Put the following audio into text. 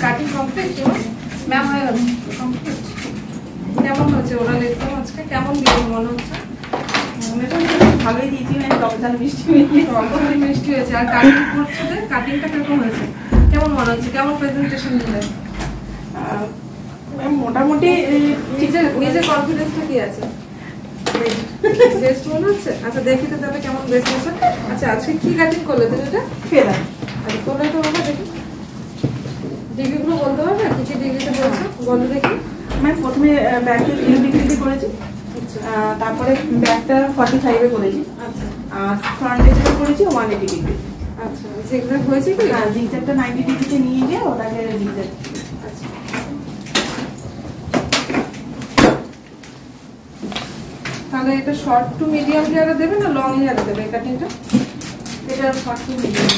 Cutting complete ma'am হয়ে গেল complete. কেমন হচ্ছে ওরাল এক্সাম আজকে? কেমন দিল মনে হচ্ছে? ভালোই দিয়েছি, টকঝাল মিষ্টি মিষ্টি হয়েছে। আর কাটিং করছে যে কাটিংটা কিরকম হয়েছে, কেমন মনে হচ্ছে? কেমন প্রেজেন্টেশন দিলে? মোটামুটি নিজের কনফিডেন্সটা কি আছে? বেস্ট মনে হচ্ছে। আচ্ছা দেখি তো তাহলে কেমন বেস্ট হচ্ছে। আচ্ছা আজকে কি কাটিং করলে তুমি? এটা ফেদার। আচ্ছা করলে তো বাবা দেখি ডিগ্রিগুলো বলতে পারবে কি কি ডিগ্রিতে করেছো বলো দেখি। মানে প্রথমে ব্যাকটা 0 ডিগ্রিতে করেছি, তারপরে ব্যাকটা 45-এ করেছি, আচ্ছা আর ফ্রন্টে যেটা করেছি 180 ডিগ্রি। আচ্ছা জিগজ্যাগ হয়েছে কি? হ্যাঁ জিগজ্যাগটা 90 ডিগ্রিতে নিয়ে গিয়ে ওটাকে জিগজ্যাগ। আচ্ছা তাহলে এটা শর্ট টু মিডিয়াম হেয়ারে দেবে না লং হেয়ারে দেবে কাটিংটা? এটা শর্ট টু মিডিয়াম।